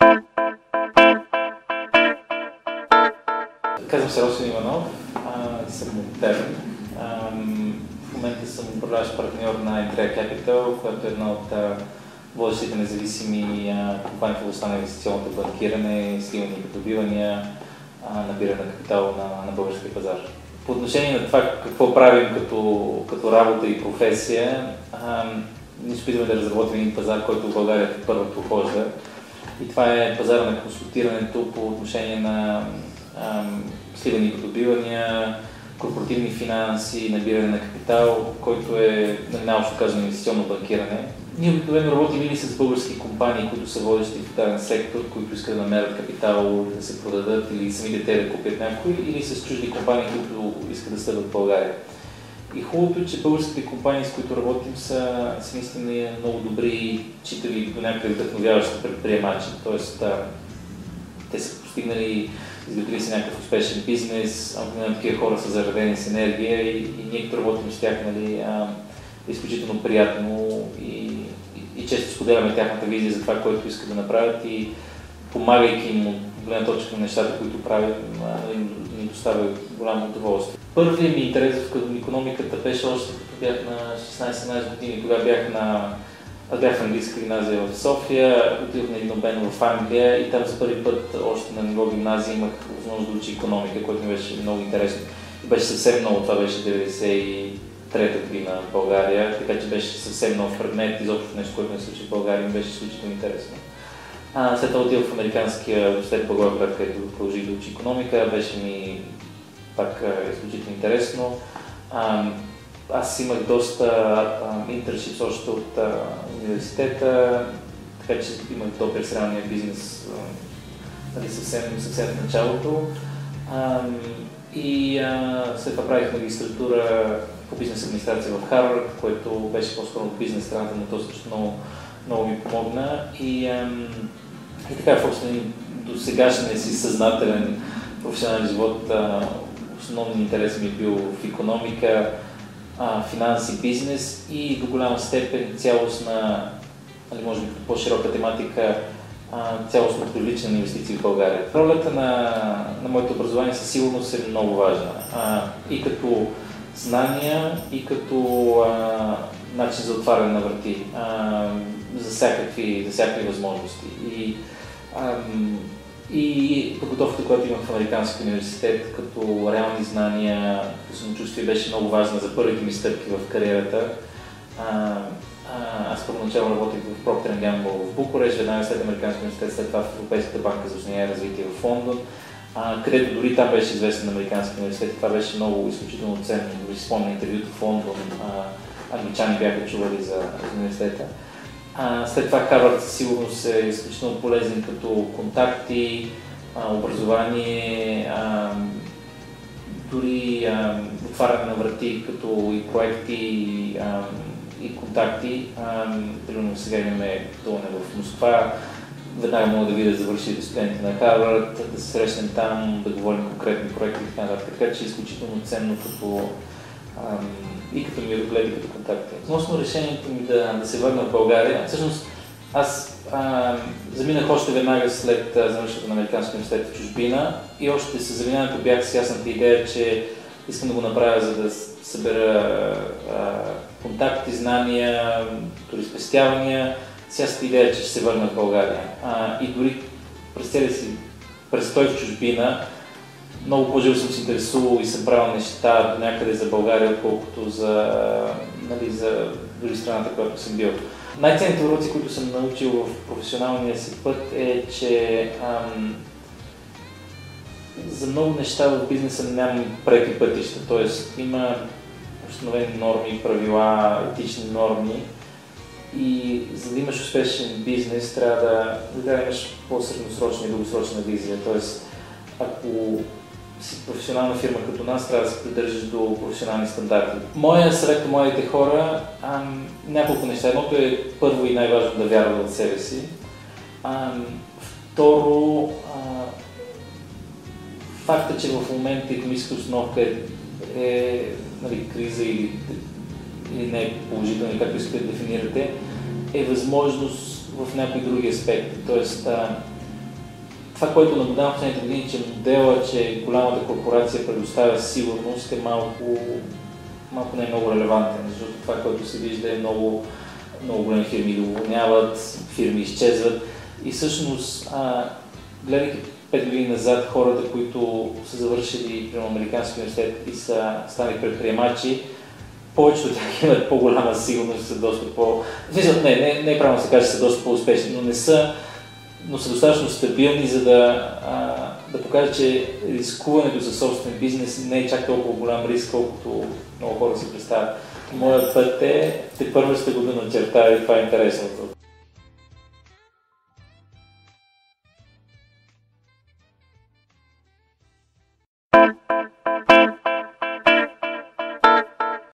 Казвам се Росен Иванов, съм модерн. В момента съм управляващ партньор на Entrea Capital, която е една от водещите независими компании в областта на инвестиционното банкиране, сливане и придобивания, набиране на капитал на българския пазар. По отношение на това какво правим като работа и професия, ние се опитваме да разработим един пазар, който в България първо прохожда. И това е пазара на консултирането по отношение на сливане и придобивания, корпоративни финанси, набиране на капитал, който е най-общо казано инвестиционно банкиране. Ние обикновено работим или с български компании, които са водещи в даден сектор, които искат да намерят капитал, да се продадат или самите те да купят някой, или с чужди компании, които искат да стъпват в България. И хубавото е, че българските компании, с които работим, са наистина много добри, читави до някъде вдъхновяващи предприемачи. Тоест, те са постигнали, изградили се някакъв успешен бизнес, такива хора са заредени с енергия и ние като работим с тях, е изключително приятно и често споделяме тяхната визия за това, което искат да направят и помагайки им от гледна точка на нещата, които правят, ни доставя голямо удоволствие. Първият ми интерес в икономиката беше още като бях на 16-17 години. Тогава аз бях в английска гимназия в София, отидох на един обмен в Англия и там за първи път още на ниво гимназия имах възможност да учи икономика, което ми беше много интересно. И беше съвсем много, това беше 93-та година в България, така че беше съвсем нов предмет, изобщо нещо, което не се случи в България, ми беше изключително интересно. След това отидох в Американския университет в Благоевград, където продължих да учи икономика, беше ми пак изключително интересно. Аз имах доста интерншипс още от университета, така че имах допир с реалния бизнес съвсем в началото. И след това правих магистратура по бизнес администрация в Харвард, което беше по-скоро от бизнес страната, но то също много ми помогна. И така, в до сегашния си съзнателен професионален живот основният интерес ми е бил в икономика, финанси, бизнес и до голяма степен цялостна, може би по-широка тематика, цялостно привличане на инвестиции в България. Ролята на моето образование със сигурност е много важна. И като знания, и като начин за отваряне на врати, за всякакви възможности. И подготовката, която имах в Американския университет, като реални знания, като самочувствие, беше много важна за първите ми стъпки в кариерата. Аз първоначално работих в Procter & Gamble в Букурещ, веднага след Американския университет, след това в Европейската банка за възстановяване и развитие в Лондон, където дори там беше известен на Американския университет. Това беше много изключително ценно. Дори си спомня интервюто в Лондон, англичани бяха чували за университета. След това Харвард със сигурност е изключително полезен като контакти, образование, дори отваряне на врати като и проекти и контакти. Примерно сега имаме пътуване в Москва, веднага мога да видя завършилите студенти на Харвард, да се срещнем там, да говорим конкретни проекти и така нататък. Така че е изключително ценно и като мироглед, и като контакти. Относно решението ми да се върна в България, всъщност аз заминах още веднага след завършването на Американския университет в чужбина и още с заминането бях с ясната идея, че искам да го направя, за да събера контакти, знания, дори спестявания, с ясната идея, че ще се върна в България. И дори през целия си престой в чужбина, много по-живо съм се интересувал и съм правил неща до някъде за България, отколкото за дори страната, която съм бил. Най-ценните уроци, които съм научил в професионалния си път е, че за много неща в бизнеса нямам преки пътища, т.е. има установени норми, правила, етични норми и за да имаш успешен бизнес трябва да имаш по-средносрочна и дългосрочна визия, т.е. ако си професионална фирма като нас, трябва да се придържаш до професионални стандарти. Моя съвет към младите хора, няколко неща. Едното е първо и най-важно да вярват в себе си. Второ, факта, че в момента икономическата обстановка е криза или не е положителна, както искате да дефинирате, е възможност в някои други аспекти. Тоест, това, което наблюдавам в последните години, че модела, че голямата корпорация предоставя сигурност, е малко не е много релевантен, защото това, което се вижда, е много големи фирми да уволняват, фирми изчезват и всъщност, гледайки 5 години назад, хората, които са завършили при американски университет и са станали предприемачи, повечето от тях имат по-голяма сигурност, са доста не е правилно да се каже, че са доста по-успешни, но са достатъчно стабилни, за да покажат, че рискуването за собствен бизнес не е чак толкова голям риск, колкото много хора си представят. Моят път те първо сте го да начертая и това е интересното.